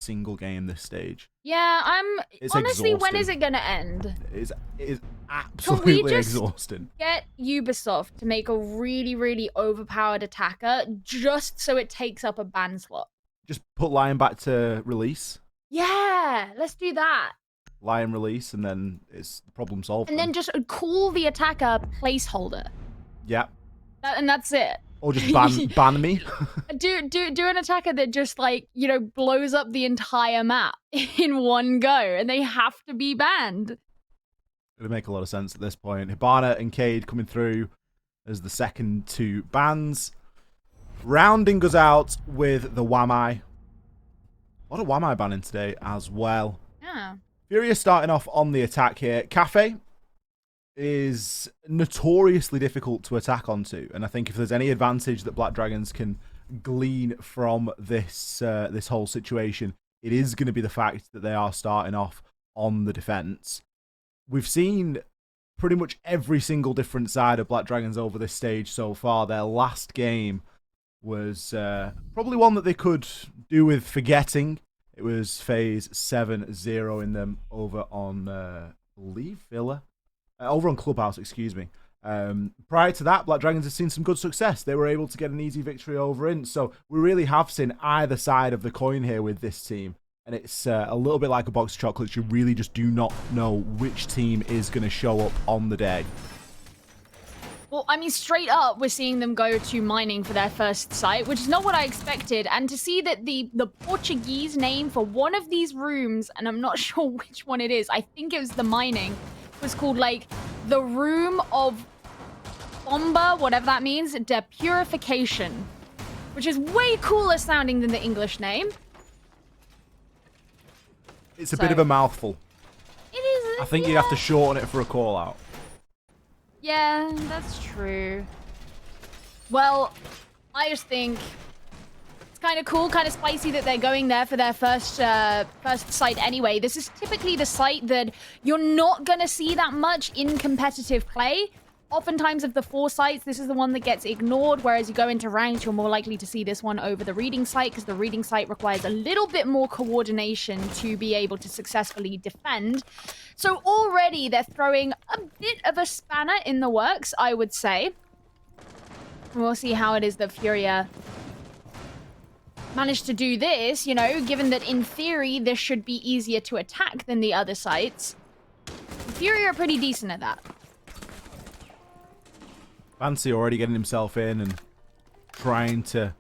single game this stage. Yeah, It's honestly, exhausting. when is it going to end? It is absolutely exhausting. Get Ubisoft to make a really, really overpowered attacker just so it takes up a ban slot. Just put Lion back to release. Yeah, let's do that. Lion release, and then it's the problem solved. And then just call the attacker placeholder. Yeah. And that's it. Or just ban me. do an attacker that just, like, you know, blows up the entire map in one go, and they have to be banned. It would make a lot of sense at this point. Hibana and Cade coming through as the second two bans. Rounding us out with the Wamai. A lot of Wamai banning today as well. Yeah. FURIA starting off on the attack here. Cafe is notoriously difficult to attack onto, and I think if there's any advantage that Black Dragons can glean from this this whole situation, it is going to be the fact that they are starting off on the defense. We've seen pretty much every single different side of Black Dragons over this stage so far. Their last game was probably one that they could do with forgetting. It was phase 7-0 in them over on, I believe, Villa. Over on Clubhouse, excuse me. Prior to that, Black Dragons have seen some good success. They were able to get an easy victory over in. So we really have seen either side of the coin here with this team. And it's a little bit like a box of chocolates. You really just do not know which team is going to show up on the day. Well, I mean, straight up, we're seeing them go to mining for their first site, which is not what I expected. And to see that the Portuguese name for one of these rooms, and I'm not sure which one it is, I think it was the mining, was called, like, the Room of Bomba, whatever that means, de Purification, which is way cooler sounding than the English name. It's a bit of a mouthful. It is. I think you have to shorten it for a call out. Yeah, that's true. Well, I just think it's kind of cool, kind of spicy that they're going there for their first site anyway. This is typically the site that you're not going to see that much in competitive play. Oftentimes of the 4 sites, this is the one that gets ignored, whereas you go into ranked, you're more likely to see this one over the reading site, because the reading site requires a little bit more coordination to be able to successfully defend. So already they're throwing a bit of a spanner in the works, I would say. We'll see how it is that FURIA managed to do this, you know, given that in theory this should be easier to attack than the other sites. FURIA are pretty decent at that. Fancy already getting himself in and trying to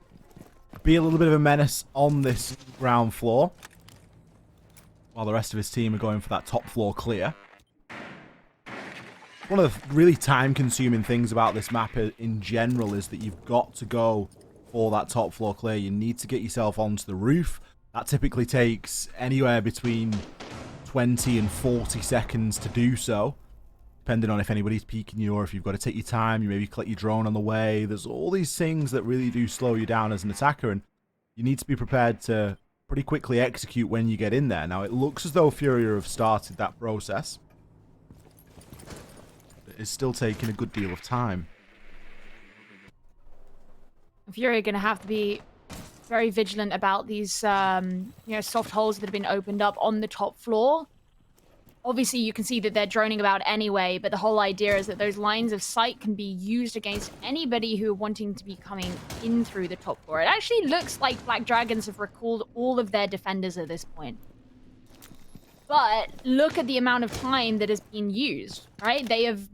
be a little bit of a menace on this ground floor, while the rest of his team are going for that top floor clear. One of the really time-consuming things about this map in general is that you've got to go for that top floor clear. You need to get yourself onto the roof. That typically takes anywhere between 20 and 40 seconds to do so, depending on if anybody's peeking you or if you've got to take your time. You maybe collect your drone on the way. There's all these things that really do slow you down as an attacker, and you need to be prepared to pretty quickly execute when you get in there. Now, it looks as though FURIA have started that process. It is still taking a good deal of time. FURIA are going to have to be very vigilant about these, you know, soft holes that have been opened up on the top floor. Obviously, you can see that they're droning about anyway, but the whole idea is that those lines of sight can be used against anybody who are wanting to be coming in through the top floor. It actually looks like Black Dragons have recalled all of their defenders at this point. But look at the amount of time that has been used, right? They have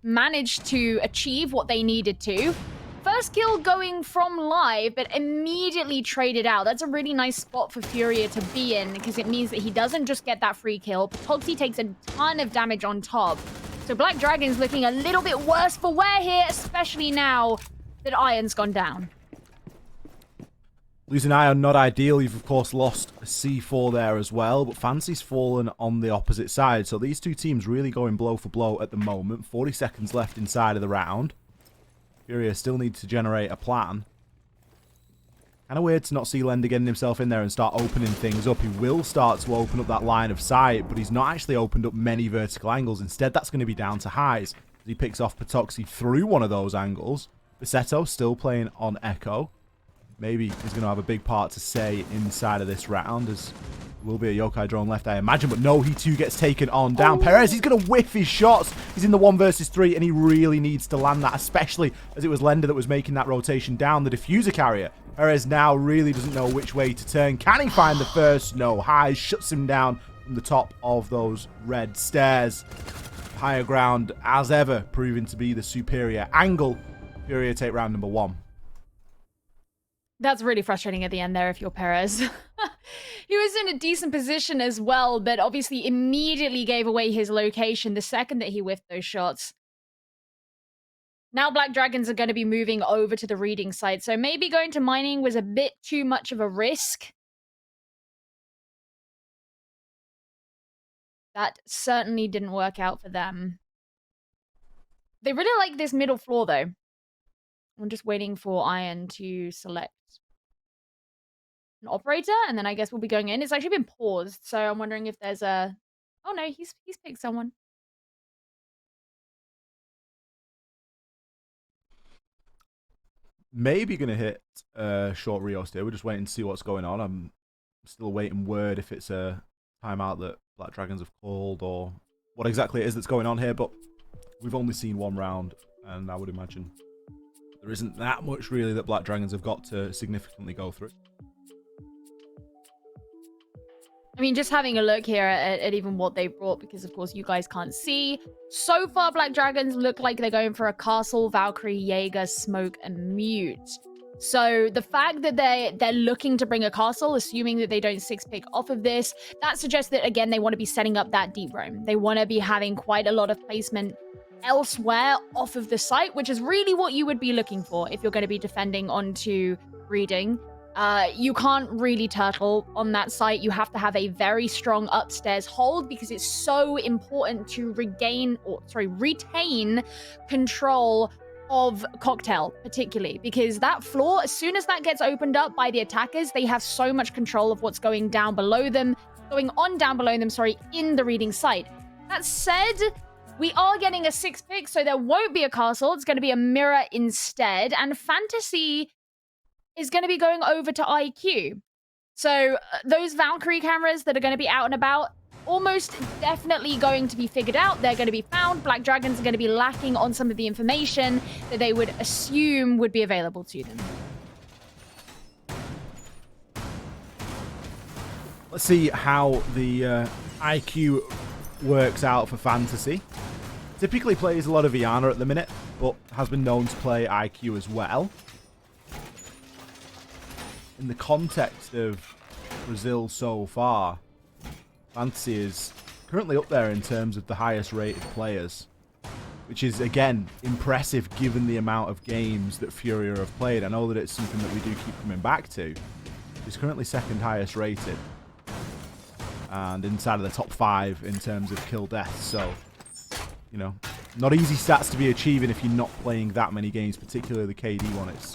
managed to achieve what they needed to. First kill going from live, but immediately traded out. That's a really nice spot for FURIA to be in, because it means that he doesn't just get that free kill. Pogsy takes a ton of damage on top. So Black Dragon's looking a little bit worse for wear here, especially now that Iron's gone down. Losing Iron, not ideal. You've, of course, lost C4 there as well, but Fancy's fallen on the opposite side. So these two teams really going blow for blow at the moment. 40 seconds left inside of the round. FURIA still needs to generate a plan. Kind of weird to not see Lender getting himself in there and start opening things up. He will start to open up that line of sight, but he's not actually opened up many vertical angles. Instead, that's going to be down to highs. He picks off Patoxy through one of those angles. Bisetto still playing on Echo. maybe is going to have a big part to say inside of this round, as will be a yokai drone left, I imagine. But no, he too gets taken on down. Oh. Perez, he's going to whiff his shots. He's in the 1 versus 3, and he really needs to land that, especially as it was Lender that was making that rotation down the diffuser carrier. Perez now really doesn't know which way to turn. Can he find the first? No. High shuts him down from the top of those red stairs. Higher ground, as ever, proving to be the superior angle. FURIA take round number 1. That's really frustrating at the end there if you're Perez. He was in a decent position as well, but obviously immediately gave away his location the second that he whiffed those shots. Now Black Dragons are going to be moving over to the reading site, so maybe going to mining was a bit too much of a risk. That certainly didn't work out for them. They really like this middle floor, though. I'm just waiting for Iron to select an operator, and then I guess we'll be going in. It's actually been paused, so I'm wondering if there's a... Oh, no, he's picked someone. Maybe going to hit short Rios here. We're just waiting to see what's going on. I'm still awaiting word if it's a timeout that Black Dragons have called or what exactly it is that's going on here, but we've only seen 1 round, and I would imagine there isn't that much really that Black Dragons have got to significantly go through. I mean, just having a look here at even what they brought, because of course you guys can't see. So far, Black Dragons look like they're going for a Castle, Valkyrie, Jaeger, Smoke, and Mute. So the fact that they're looking to bring a Castle, assuming that they don't 6-pick off of this, that suggests that, again, they want to be setting up that deep roam. They want to be having quite a lot of placement elsewhere off of the site, which is really what you would be looking for if you're going to be defending onto reading. You can't really turtle on that site. You have to have a very strong upstairs hold because it's so important to retain control of Cocktail, particularly because that floor, as soon as that gets opened up by the attackers, they have so much control of what's going down below them, in the reading site. That said, we are getting a 6-pick, so there won't be a Castle. It's going to be a Mirror instead, and Fantasy is going to be going over to IQ. So those Valkyrie cameras that are going to be out and about, almost definitely going to be figured out. They're going to be found. Black Dragons are going to be lacking on some of the information that they would assume would be available to them. Let's see how the IQ works out for Fantasy. Typically plays a lot of Viana at the minute, but has been known to play IQ as well. In the context of Brazil so far, Fantasy is currently up there in terms of the highest rated players, which is, again, impressive given the amount of games that FURIA have played. I know that it's something that we do keep coming back to. He's currently 2nd highest rated and inside of the top 5 in terms of kill deaths. So, you know, not easy stats to be achieving if you're not playing that many games, particularly the KD one. It's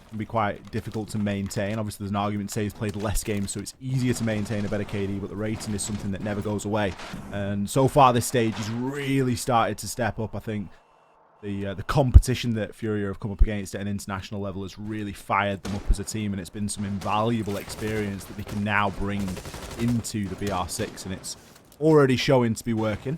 can be quite difficult to maintain. Obviously, there's an argument to say he's played less games, so it's easier to maintain a better KD, but the rating is something that never goes away. And so far, this stage has really started to step up. I think the competition that FURIA have come up against at an international level has really fired them up as a team, and it's been some invaluable experience that they can now bring into the BR6, and it's already showing to be working.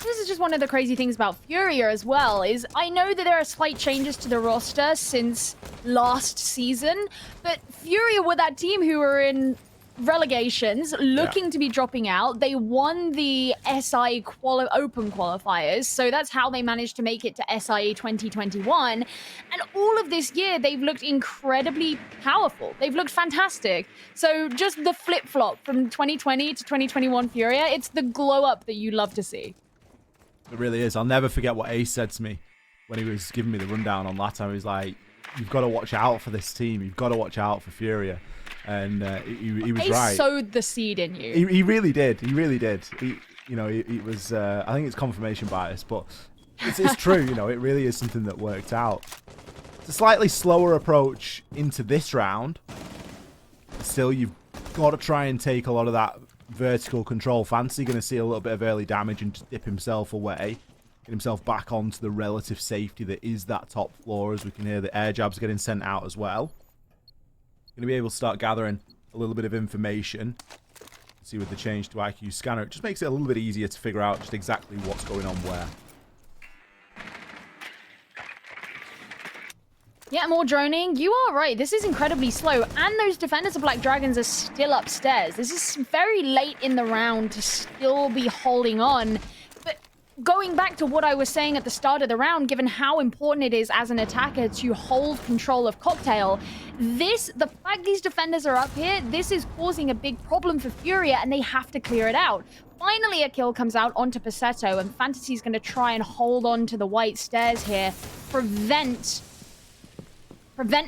This is just one of the crazy things about FURIA as well, is I know that there are slight changes to the roster since last season, but FURIA were that team who were in relegations, looking to be dropping out. They won the SI Open qualifiers, so that's how they managed to make it to SIA 2021. And all of this year, they've looked incredibly powerful. They've looked fantastic. So just the flip-flop from 2020 to 2021 FURIA, it's the glow-up that you love to see. It really is. I'll never forget what Ace said to me when he was giving me the rundown on last time. He was like, you've got to watch out for this team. You've got to watch out for FURIA. And he was Ace right. sowed the seed in you. He really did. He really did. He was, I think it's confirmation bias, but it's true. You know, it really is something that worked out. It's a slightly slower approach into this round. Still, you've got to try and take a lot of that vertical control. Fantasy going to see a little bit of early damage and just dip himself away. get himself back onto the relative safety that is that top floor, as we can hear the air jabs getting sent out as well. Going to be able to start gathering a little bit of information. See with the change to IQ scanner, it just makes it a little bit easier to figure out just exactly what's going on where. Yeah, more droning. You are right. This is incredibly slow. And those defenders of Black Dragons are still upstairs. This is very late in the round to still be holding on. But going back to what I was saying at the start of the round, given how important it is as an attacker to hold control of Cocktail, the fact these defenders are up here, this is causing a big problem for Furia, and they have to clear it out. Finally, a kill comes out onto Passetto, and Fantasy's going to try and hold on to the white stairs here, prevent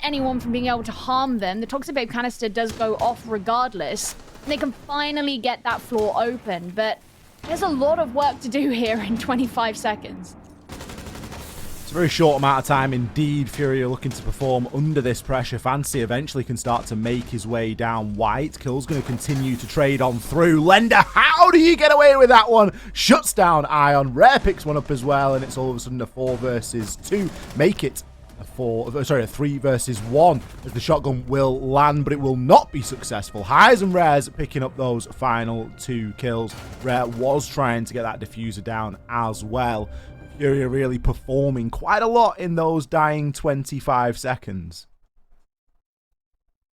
anyone from being able to harm them. The Toxic Babe canister does go off regardless, and they can finally get that floor open, but there's a lot of work to do here in 25 seconds. It's a very short amount of time indeed. Furia looking to perform under this pressure. Fancy eventually can start to make his way down white. Kill's going to continue to trade on through. Lender, how do you get away with that one? Shuts down Ion. Rare picks one up as well, and it's all of a sudden a 4 versus 2. Make it a 3 versus 1, as the shotgun will land, but it will not be successful. Highs and Rares picking up those final 2 kills. Rare was trying to get that diffuser down as well. Furia really performing quite a lot in those dying 25 seconds.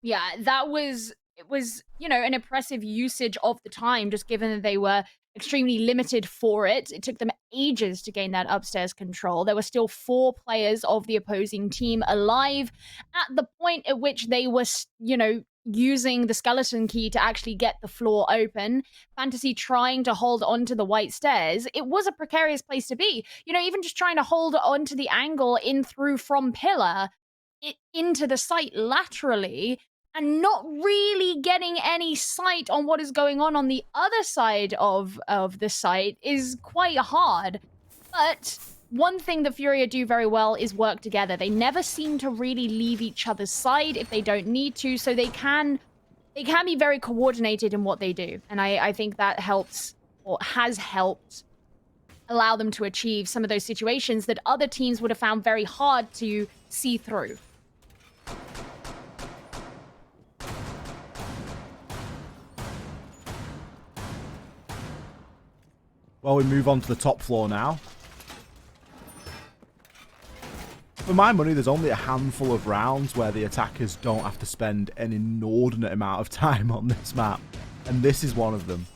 Yeah, it was, you know, an impressive usage of the time, just given that they were extremely limited for it. It took them ages to gain that upstairs control. There were still 4 players of the opposing team alive at the point at which they were, you know, using the skeleton key to actually get the floor open. Fantasy trying to hold on to the white stairs. It was a precarious place to be. You know, even just trying to hold on to the angle in through from pillar into the site laterally, and not really getting any sight on what is going on the other side of the site is quite hard. But one thing that Furia do very well is work together. They never seem to really leave each other's side if they don't need to, so they can be very coordinated in what they do. And I think that helps, or has helped, allow them to achieve some of those situations that other teams would have found very hard to see through. Well, we move on to the top floor now. For my money, there's only a handful of rounds where the attackers don't have to spend an inordinate amount of time on this map. And this is one of them.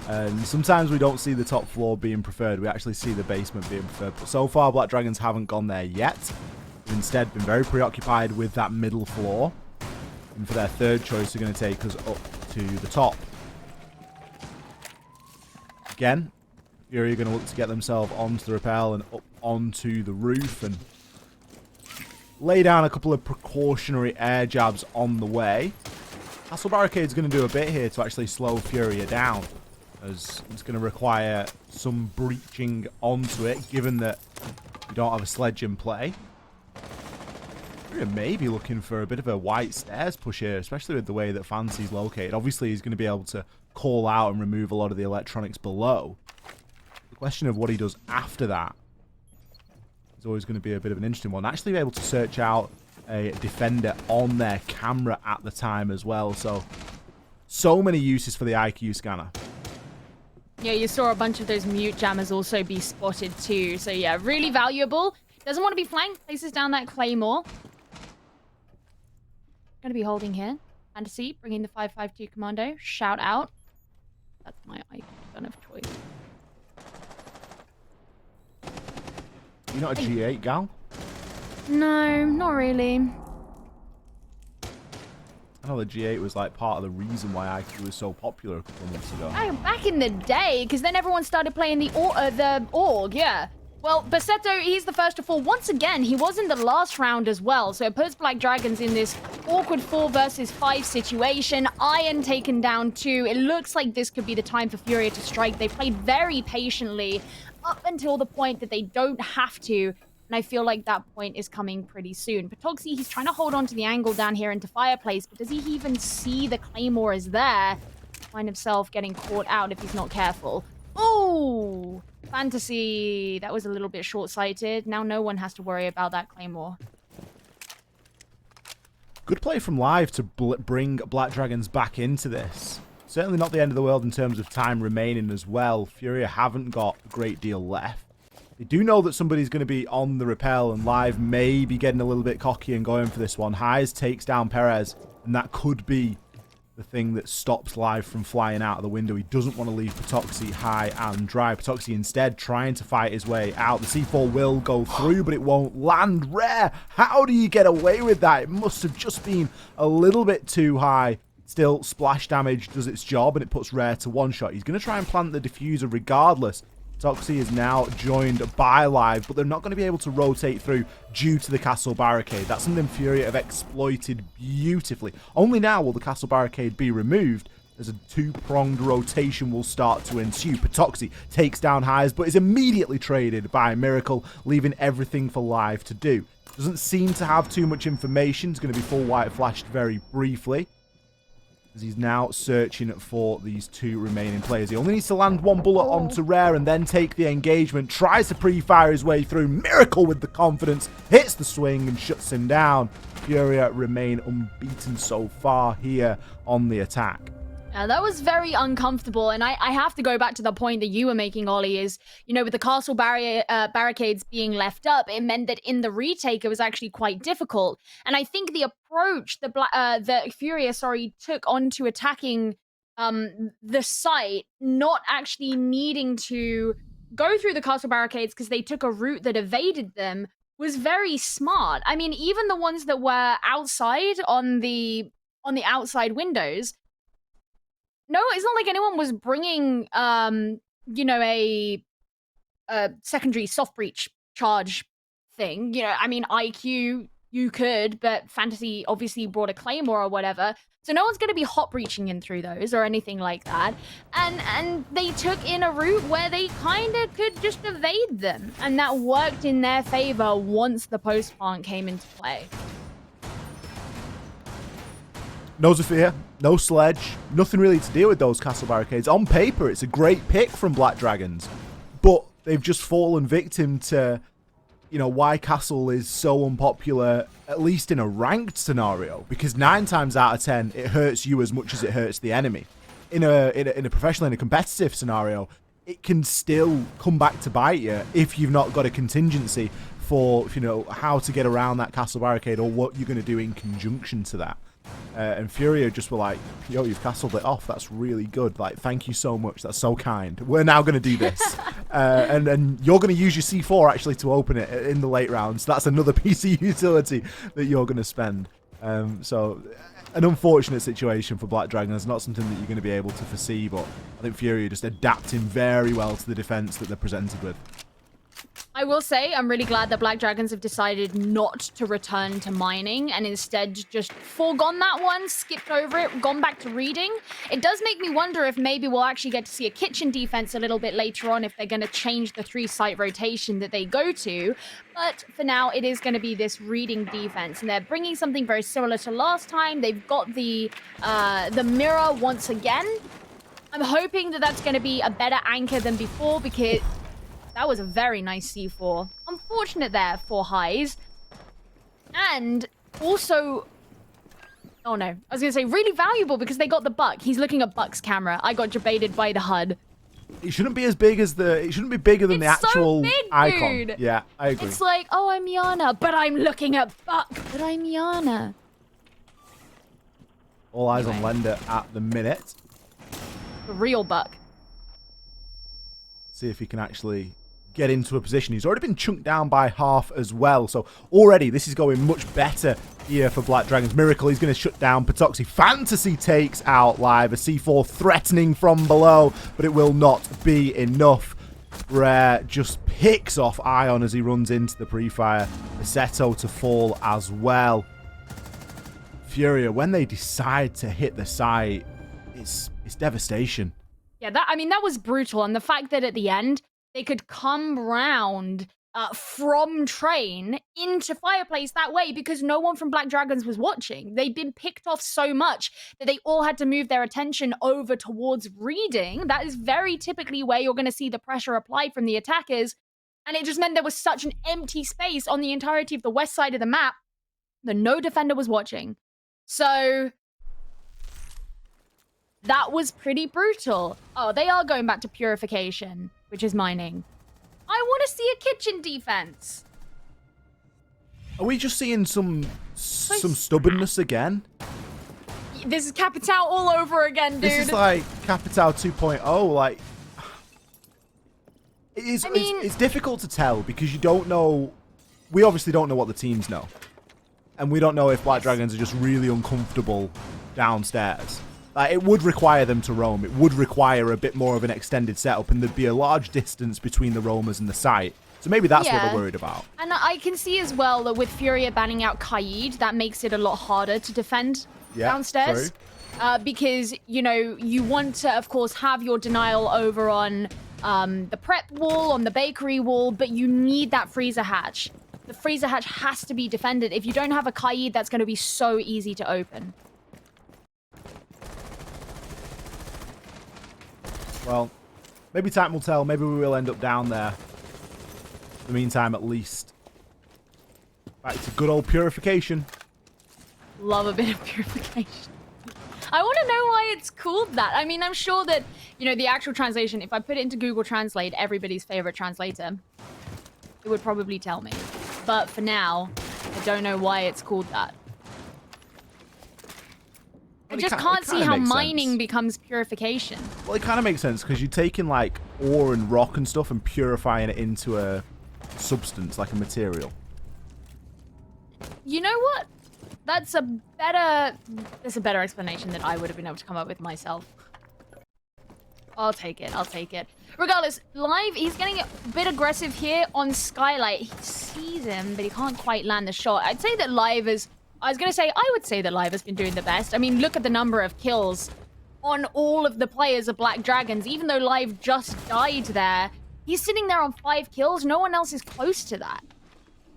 And sometimes we don't see the top floor being preferred. We actually see the basement being preferred. But so far, Black Dragons haven't gone there yet. They've instead been very preoccupied with that middle floor. And for their third choice, they're going to take us up to the top. Again, Furia are going to look to get themselves onto the rappel and up onto the roof and lay down a couple of precautionary air jabs on the way. Castle Barricade's going to do a bit here to actually slow Furia down, as it's going to require some breaching onto it, given that we don't have a sledge in play. Furia may be looking for a bit of a white stairs push here, especially with the way that Fancy's located. Obviously, he's going to be able to call out and remove a lot of the electronics below. The question of what he does after that is always going to be a bit of an interesting one. Actually be able to search out a defender on their camera at the time as well. So many uses for the IQ scanner. Yeah, you saw a bunch of those mute jammers also be spotted too. So yeah, really valuable. Doesn't want to be flanked. Places down that claymore. Going to be holding here. Fantasy, bringing the 552 commando. Shout out. That's my IQ gun of choice. You're not a G8 gal? No, not really. I know the G8 was like part of the reason why IQ was so popular a couple of months ago. Oh, back in the day, because then everyone started playing the org, yeah. Well, Passetto, he's the first to fall. Once again, he was in the last round as well, so it puts Black Dragons in this awkward 4 versus 5 situation. Iron taken down too. It looks like this could be the time for Furia to strike. They played very patiently up until the point that they don't have to, and I feel like that point is coming pretty soon. Patoxy, he's trying to hold on to the angle down here into Fireplace, but does he even see the Claymore is there? Find himself getting caught out if he's not careful. Oh, Fantasy. That was a little bit short-sighted. Now no one has to worry about that Claymore. Good play from Live to bring Black Dragons back into this. Certainly not the end of the world in terms of time remaining as well. FURIA haven't got a great deal left. They do know that somebody's going to be on the rappel, and Live may be getting a little bit cocky and going for this one. Highs takes down Perez, and that could be the thing that stops Live from flying out of the window. He doesn't want to leave Patoxy high and dry. Patoxy instead trying to fight his way out. The C4 will go through, but it won't land. Rare, how do you get away with that? It must have just been a little bit too high. Still, splash damage does its job, and it puts Rare to one shot. He's going to try and plant the diffuser regardless. Patoxy is now joined by Live, but they're not going to be able to rotate through due to the castle barricade. That's something FURIA have exploited beautifully. Only now will the castle barricade be removed, as a two-pronged rotation will start to ensue. Patoxy takes down Highs, but is immediately traded by Miracle, leaving everything for Live to do. Doesn't seem to have too much information. It's going to be full white flashed very briefly, as he's now searching for these two remaining players. He only needs to land one bullet onto Rare and then take the engagement. Tries to pre-fire his way through. Miracle with the confidence. Hits the swing and shuts him down. FURIA remain unbeaten so far here on the attack. That was very uncomfortable, and I have to go back to the point that you were making, Ollie, is, you know, with the castle barricades being left up, it meant that in the retake, it was actually quite difficult. And I think the approach that FURIA, took onto attacking the site, not actually needing to go through the castle barricades because they took a route that evaded them, was very smart. I mean, even the ones that were outside on the outside windows, no, it's not like anyone was bringing, you know, a secondary soft breach charge thing. You know, I mean, IQ, you could, but Fantasy obviously brought a Claymore or whatever. So no one's going to be hot breaching in through those or anything like that. And they took in a route where they kind of could just evade them. And that worked in their favor once the post plant came into play. No Zephyr, no Sledge, nothing really to deal with those castle barricades. On paper, it's a great pick from Black Dragons, but they've just fallen victim to, you know, why castle is so unpopular, at least in a ranked scenario, because 9 times out of 10, it hurts you as much as it hurts the enemy. In a professional, in a competitive scenario, it can still come back to bite you if you've not got a contingency for, you know, how to get around that castle barricade or what you're going to do in conjunction to that. And FURIA just were like, yo, you've castled it off. That's really good. Like, thank you so much. That's so kind. We're now going to do this. and you're going to use your C4 actually to open it in the late rounds. That's another piece of utility that you're going to spend. So an unfortunate situation for Black Dragons. Not something that you're going to be able to foresee, but I think FURIA just adapting very well to the defense that they're presented with. I will say I'm really glad that Black Dragons have decided not to return to mining and instead just foregone that one, skipped over it, gone back to reading. It does make me wonder if maybe we'll actually get to see a kitchen defense a little bit later on if they're going to change the 3-site rotation that they go to. But for now, it is going to be this reading defense, and they're bringing something very similar to last time. They've got the mirror once again. I'm hoping that that's going to be a better anchor than before, because that was a very nice C4. Unfortunate there for Highs. And also, oh no, I was going to say really valuable because they got the Buck. He's looking at Buck's camera. I got debated by the HUD. It shouldn't be as big as it shouldn't be bigger than the actual big, icon. Dude. Yeah, I agree. It's like, oh, I'm Yana, but I'm looking at Buck, but I'm Yana. All eyes on Lender at the minute. The real Buck. See if he can actually get into a position. He's already been chunked down by half as well. So already this is going much better here for Black Dragons. Miracle, he's going to shut down Patoxy. Fantasy takes out Live. A C4 threatening from below, but it will not be enough. Rare just picks off Ion as he runs into the pre-fire. Seto to fall as well. FURIA, when they decide to hit the site, it's devastation. Yeah, that was brutal. And the fact that at the end, they could come round from train into Fireplace that way because no one from Black Dragons was watching. They'd been picked off so much that they all had to move their attention over towards reading. That is very typically where you're going to see the pressure applied from the attackers. And it just meant there was such an empty space on the entirety of the west side of the map that no defender was watching. So that was pretty brutal. Oh, they are going back to purification, which is mining. I want to see a kitchen defense. Are we just seeing some stubbornness again? This is Capital all over again, dude. This is like Capital 2.0. Like, it's difficult to tell because you don't know. We obviously don't know what the teams know, and we don't know if Black Dragons are just really uncomfortable downstairs. It would require them to roam. It would require a bit more of an extended setup, and there'd be a large distance between the roamers and the site. So maybe that's what they're worried about. And I can see as well that with FURIA banning out Kaid, that makes it a lot harder to defend downstairs. Because, you know, you want to, of course, have your denial over on the prep wall, on the bakery wall, but you need that freezer hatch. The freezer hatch has to be defended. If you don't have a Kaid, that's going to be so easy to open. Well, maybe time will tell. Maybe we will end up down there. In the meantime, at least. Back to good old purification. Love a bit of purification. I want to know why it's called that. I mean, I'm sure that, you know, the actual translation, if I put it into Google Translate, everybody's favorite translator, it would probably tell me. But for now, I don't know why it's called that. I just can't see how mining becomes purification. Well, it kind of makes sense because you're taking like ore and rock and stuff and purifying it into a substance, like a material. You know what? That's a better explanation that I would have been able to come up with myself. I'll take it. I'll take it. Regardless, Live, he's getting a bit aggressive here on Skylight. He sees him, but he can't quite land the shot. I'd say that Live is... I would say that Live has been doing the best. I mean, look at the number of kills on all of the players of Black Dragons. Even though Live just died there, he's sitting there on 5 kills. No one else is close to that.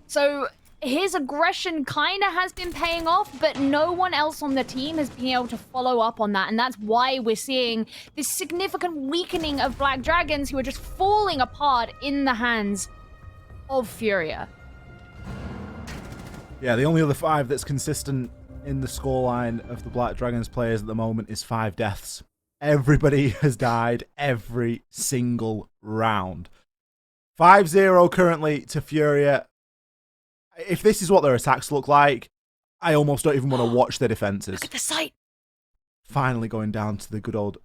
So his aggression kind of has been paying off, but no one else on the team has been able to follow up on that. And that's why we're seeing this significant weakening of Black Dragons who are just falling apart in the hands of FURIA. Yeah, the only other 5 that's consistent in the scoreline of the Black Dragons players at the moment is 5 deaths. Everybody has died every single round. 5-0 currently to FURIA. If this is what their attacks look like, I almost don't even want to watch their defenses. Look at the site. Finally going down to the good old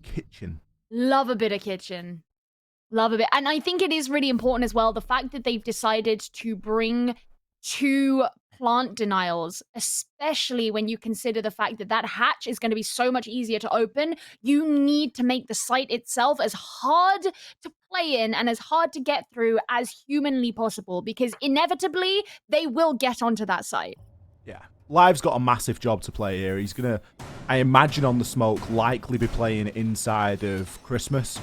kitchen. Love a bit of kitchen. Love a bit. And I think it is really important as well, the fact that they've decided to bring 2 plant denials, especially when you consider the fact that that hatch is going to be so much easier to open. You need to make the site itself as hard to play in and as hard to get through as humanly possible, because inevitably they will get onto that site. Yeah. Live's got a massive job to play here. He's going to, I imagine on the smoke, likely be playing inside of Christmas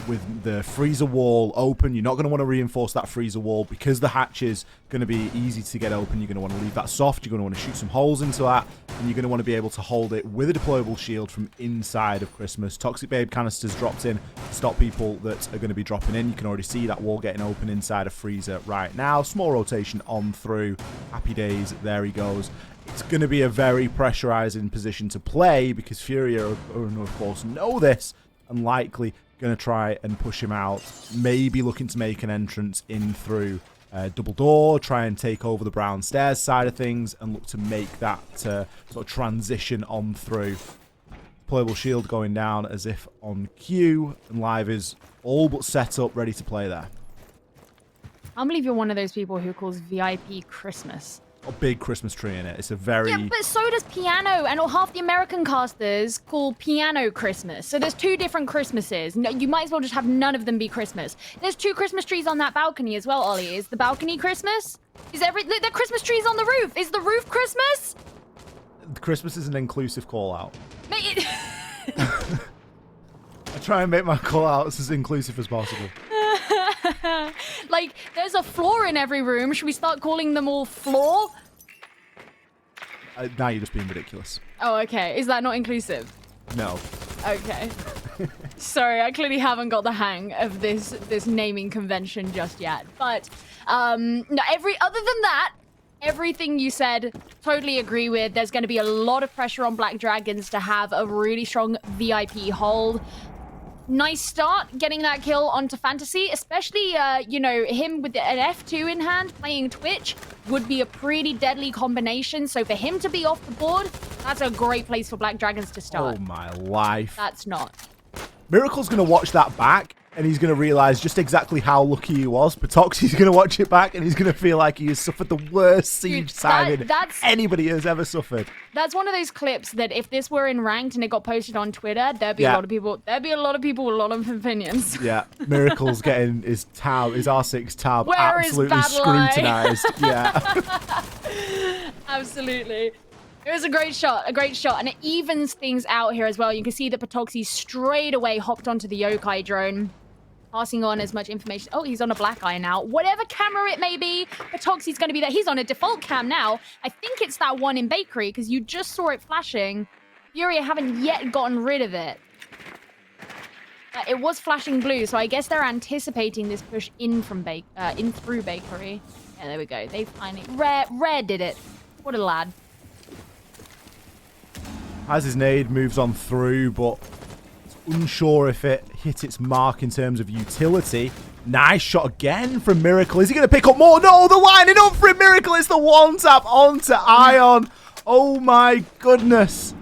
with the freezer wall open. You're not going to want to reinforce that freezer wall because the hatch is going to be easy to get open. You're going to want to leave that soft. You're going to want to shoot some holes into that. And you're going to want to be able to hold it with a deployable shield from inside of Christmas. Toxic Babe canisters dropped in to stop people that are going to be dropping in. You can already see that wall getting open inside of freezer right now. Small rotation on through. Happy days. There he goes. It's going to be a very pressurizing position to play because FURIA, of course, know this and likely going to try and push him out. Maybe looking to make an entrance in through double door, try and take over the brown stairs side of things and look to make that sort of transition on through. Playable shield going down as if on cue, and Live is all but set up, ready to play there. I believe you're one of those people who calls VIP Christmas. A big Christmas tree in it. It's a very... Yeah, but so does piano, and half the American casters call piano Christmas. So there's 2 different Christmases. No, you might as well just have none of them be Christmas. There's 2 Christmas trees on that balcony as well, Ollie. Is the balcony Christmas? Is look, the Christmas trees on the roof. Is the roof Christmas? Christmas is an inclusive call-out. Mate, I try and make my call-outs as inclusive as possible. Like, there's a floor in every room. Should we start calling them all floor? Now you're just being ridiculous. Oh, okay. Is that not inclusive? No. Okay. Sorry, I clearly haven't got the hang of this naming convention just yet. But no, other than that, everything you said, totally agree with. There's going to be a lot of pressure on Black Dragons to have a really strong VIP hold. Nice start getting that kill onto Fantasy, especially, you know, him with an F2 in hand playing Twitch would be a pretty deadly combination. So for him to be off the board, that's a great place for Black Dragons to start. Oh, my life. That's not. Miracle's going to watch that back, and he's going to realize just exactly how lucky he was. Patoxy's going to watch it back, and he's going to feel like he has suffered the worst siege timing anybody has ever suffered. That's one of those clips that if this were in ranked and it got posted on Twitter, there'd be a lot of people. There'd be a lot of people with a lot of opinions. Yeah, Miracle's getting his R6 tab Where absolutely scrutinized. Yeah, absolutely. It was a great shot, and it evens things out here as well. You can see that Patoxy straight away hopped onto the Yokai drone, passing on as much information. Oh, he's on a black eye now. Whatever camera it may be, Patoxy's going to be there. He's on a default cam now. I think it's that one in Bakery, because you just saw it flashing. FURIA haven't yet gotten rid of it. It was flashing blue, so I guess they're anticipating this push in from in through Bakery. Yeah, there we go. They finally... Rare did it. What a lad. As his nade moves on through, but it's unsure if it hit its mark in terms of utility. Nice shot again from Miracle. Is he going to pick up more? No, the lining up for Miracle. It's the one tap onto Ion. Oh my goodness.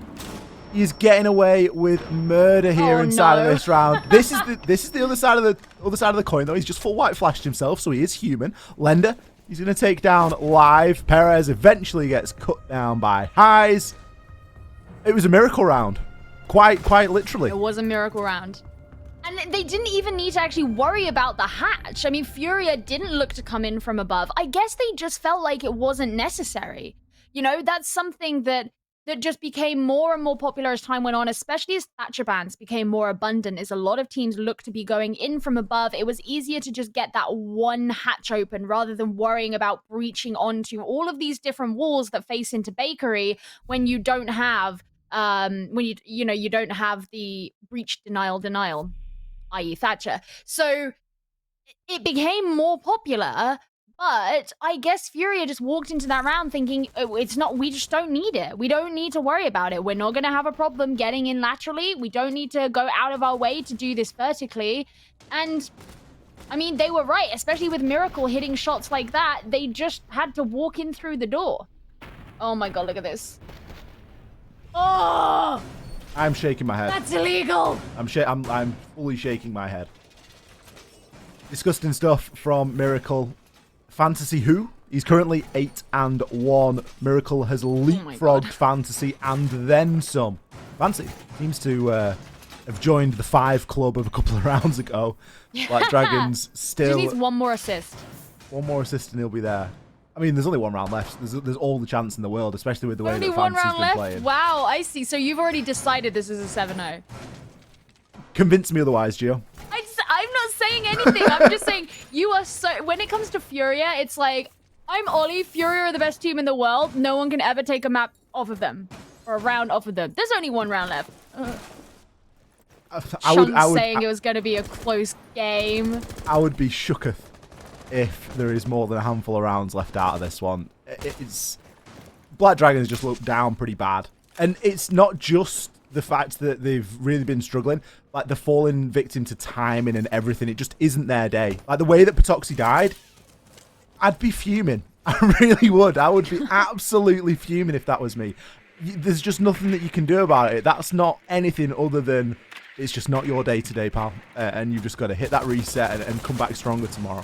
He's getting away with murder here inside of this round. This is the other side of the coin though. He's just full white flashed himself, so he is human. Lender, he's going to take down Live. Perez eventually gets cut down by Highs. It was a miracle round. Quite literally. It was a miracle round. And they didn't even need to actually worry about the hatch. I mean, FURIA didn't look to come in from above. I guess they just felt like it wasn't necessary. You know, that's something that just became more and more popular as time went on, especially as Thatcher bans became more abundant, as a lot of teams look to be going in from above. It was easier to just get that one hatch open rather than worrying about breaching onto all of these different walls that face into Bakery when you don't have you don't have the breach denial, i.e. Thatcher. So it became more popular, but I guess FURIA just walked into that round thinking, we just don't need it. We don't need to worry about it. We're not going to have a problem getting in laterally. We don't need to go out of our way to do this vertically. And I mean, they were right, especially with Miracle hitting shots like that. They just had to walk in through the door. Oh my God, look at this. Oh! I'm shaking my head. That's illegal. I'm fully shaking my head. Disgusting stuff from Miracle. Fantasy who? He's currently 8-1. Miracle has leapfrogged Fantasy and then some. Fantasy seems to have joined the 5 club of a couple of rounds ago. Black Dragons still... He needs one more assist. One more assist and he'll be there. I mean, there's only one round left. There's all the chance in the world, especially with the way that Fantasy's been playing. Wow, I see. So you've already decided this is a 7-0. Convince me otherwise, Gio. I'm not saying anything. I'm just saying you are so... When it comes to FURIA, it's like, I'm Ollie. FURIA are the best team in the world. No one can ever take a map off of them. Or a round off of them. There's only one round left. I would saying it was going to be a close game. I would be shooketh if there is more than a handful of rounds left out of this one. It's Black Dragons just look down pretty bad. And it's not just the fact that they've really been struggling. Like, they're falling victim to timing and everything. It just isn't their day. Like, the way that Patoxy died, I'd be fuming. I really would. I would be absolutely fuming if that was me. There's just nothing that you can do about it. That's not anything other than it's just not your day today, pal. And you've just got to hit that reset and come back stronger tomorrow.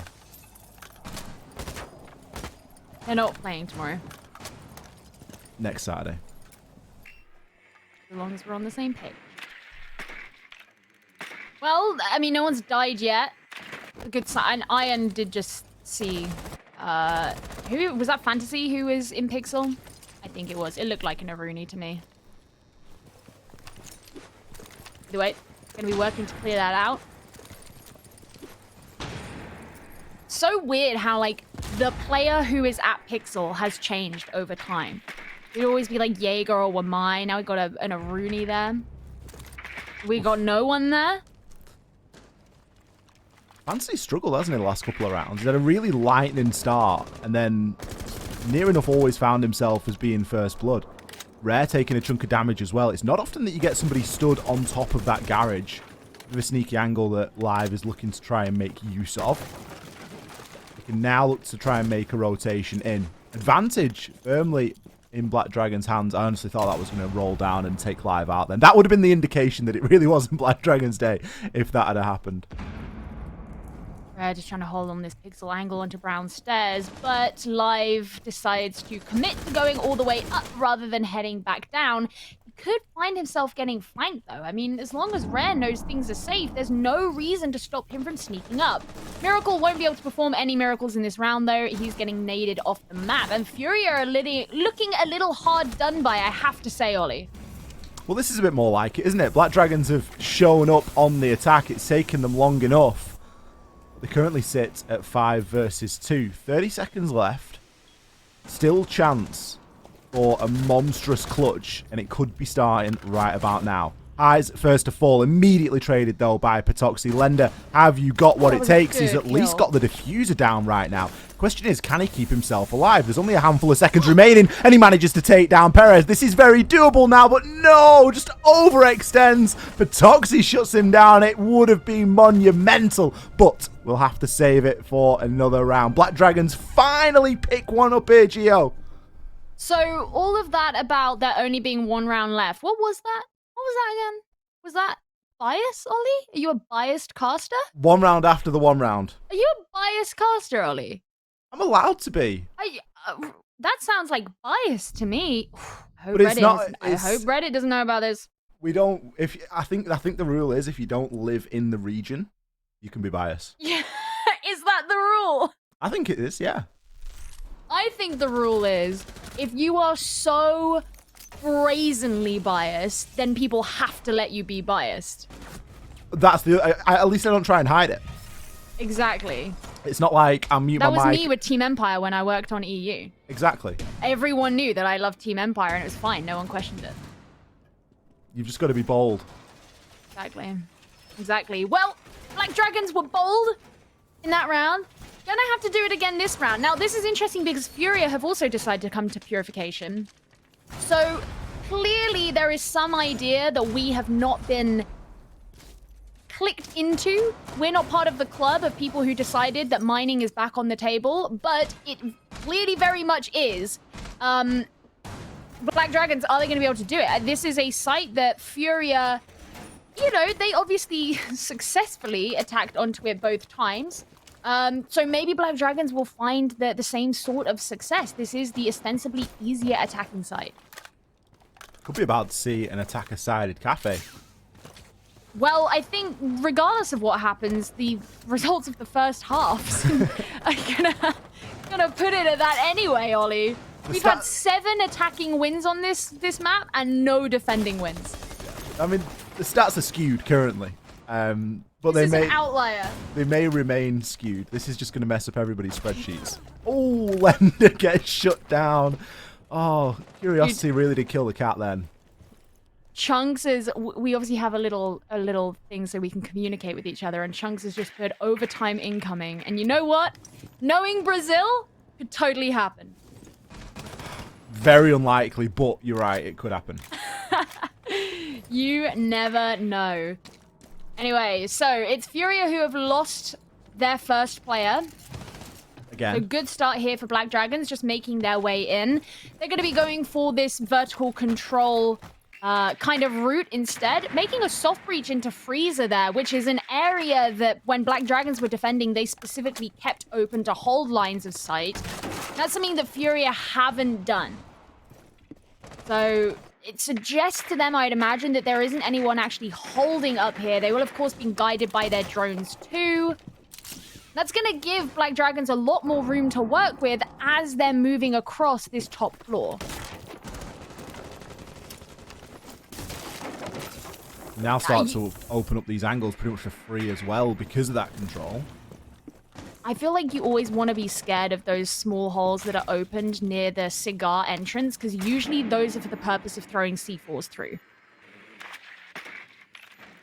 They're not playing tomorrow. Next Saturday. As long as we're on the same page. Well, I mean, no one's died yet. A good sign. Iron did just see... who was that? Fantasy who was in Pixel? I think it was. It looked like an Aruni to me. Either way, gonna be working to clear that out. so weird how, like, the player who is at Pixel has changed over time. We'd always be like Jaeger or Wamai. Now we got an Aruni there. We got no one there. Fancy struggled, hasn't he, the last couple of rounds? He had a really lightning start, and then near enough always found himself as being first blood. Rare taking a chunk of damage as well. It's not often that you get somebody stood on top of that garage with a sneaky angle that Live is looking to try and make use of. He can now look to try and make a rotation in. Advantage firmly in Black Dragon's hands. I honestly thought that was going to roll down and take Live out then. That would have been the indication that it really wasn't Black Dragon's day if that had happened. Rare just trying to hold on this Pixel angle onto Brown stairs, but Live decides to commit to going all the way up rather than heading back down. He could find himself getting flanked, though. I mean, as long as Rare knows things are safe, there's no reason to stop him from sneaking up. Miracle won't be able to perform any miracles in this round, though. He's getting naded off the map, and FURIA are looking a little hard done by, I have to say, Ollie. Well, this is a bit more like it, isn't it? Black Dragons have shown up on the attack. It's taken them long enough. They currently sit at 5 versus 2. 30 seconds left. Still chance for a monstrous clutch, and it could be starting right about now. Eyes first to fall, immediately traded though by Patoxy. Lender, have you got what it takes? He's at least got the diffuser down right now. Question is, can he keep himself alive? There's only a handful of seconds remaining, and he manages to take down Perez. This is very doable now, but no, just overextends. Patoxy shuts him down. It would have been monumental, but we'll have to save it for another round. Black Dragons finally pick one up here, Gio. So all of that about there only being one round left, what was that? What was that again? Was that bias, Ollie? Are you a biased caster? One round after the one round. Are you a biased caster, Ollie? I'm allowed to be. That sounds like bias to me. I hope Reddit doesn't know about this. We don't. I think the rule is if you don't live in the region, you can be biased. Yeah, is that the rule? I think it is. Yeah. I think the rule is if you are so brazenly biased, then people have to let you be biased. That's at least I don't try and hide it. Exactly. It's not like I'm mute my mic. That was me with Team Empire when I worked on EU. Exactly. Everyone knew that I loved Team Empire and it was fine. No one questioned it. You've just got to be bold. Exactly. Exactly. Well, Black Dragons were bold in that round. Gonna have to do it again this round. Now, this is interesting because FURIA have also decided to come to Purification. So, clearly there is some idea that we have not been clicked into. We're not part of the club of people who decided that mining is back on the table, but it clearly very much is. Black Dragons, are they going to be able to do it? This is a site that FURIA, you know, they obviously successfully attacked onto it both times. So maybe Black Dragons will find the same sort of success. This is the ostensibly easier attacking site. Could be about to see an attacker-sided cafe. Well, I think regardless of what happens, the results of the first halves are gonna put it at that anyway, Ollie. We've had 7 attacking wins on this map and no defending wins. I mean, the stats are skewed currently. But this is an outlier. They may remain skewed. This is just going to mess up everybody's spreadsheets. Oh, Lender gets shut down. Oh, Curiosity really did kill the cat then. Chunks is, we obviously have a little thing so we can communicate with each other, and Chunks has just put overtime incoming. And you know what? Knowing Brazil could totally happen. Very unlikely, but you're right, it could happen. You never know. Anyway, so it's FURIA who have lost their first player. Again. So good start here for Black Dragons, just making their way in. They're going to be going for this vertical control kind of route instead, making a soft breach into Freezer there, which is an area that when Black Dragons were defending, they specifically kept open to hold lines of sight. That's something that FURIA haven't done. So it suggests to them, I'd imagine, that there isn't anyone actually holding up here. They will, of course, be guided by their drones too. That's going to give Black Dragons a lot more room to work with as they're moving across this top floor. Now start to open up these angles pretty much for free as well because of that control. I feel like you always want to be scared of those small holes that are opened near the cigar entrance, because usually those are for the purpose of throwing C4s through.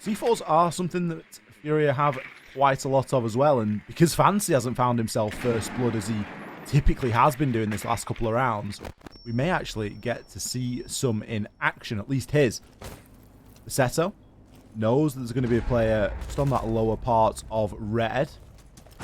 C4s are something that FURIA have quite a lot of as well, and because Fancy hasn't found himself first blood as he typically has been doing this last couple of rounds, we may actually get to see some in action, at least his. Seto knows that there's going to be a player just on that lower part of red.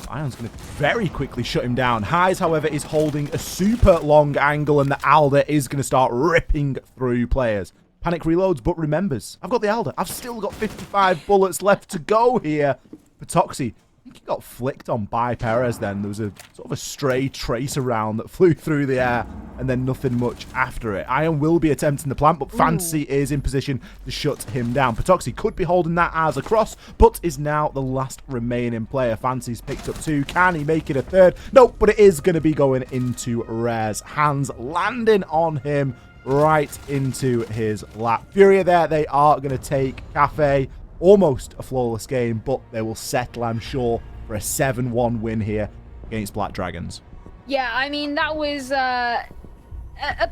Ion's going to very quickly shut him down. Highs, however, is holding a super long angle, and the Alder is going to start ripping through players. Panic reloads, but remembers, I've got the Alder. I've still got 55 bullets left to go here. Patoxy, I think he got flicked on by Perez then. There was a sort of a stray tracer round that flew through the air, and then nothing much after it. Ion will be attempting the plant, but Fancy is in position to shut him down. Patoxy could be holding that as a cross, but is now the last remaining player. Fancy's picked up 2. Can he make it a 3rd? Nope, but it is going to be going into Rare's hands, landing on him right into his lap. FURIA there, they are going to take Cafe. Almost a flawless game, but they will settle, I'm sure, for a 7-1 win here against Black Dragons. Yeah, I mean, that was a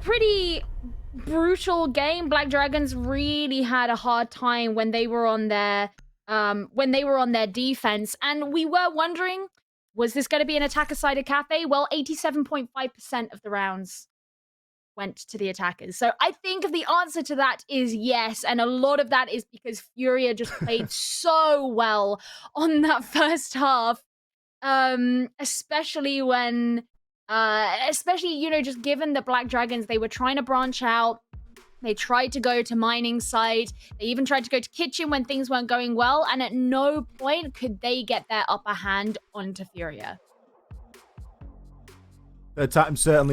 pretty brutal game. Black Dragons really had a hard time when they were on their defense, and we were wondering, was this going to be an attacker-sided Cafe? Well, 87.5% of the rounds went to the attackers. So I think the answer to that is yes, and a lot of that is because FURIA just played so well on that first half, especially when, you know, just given the Black Dragons, they were trying to branch out. They tried to go to mining site. They even tried to go to kitchen when things weren't going well, and at no point could they get their upper hand onto FURIA. The time certainly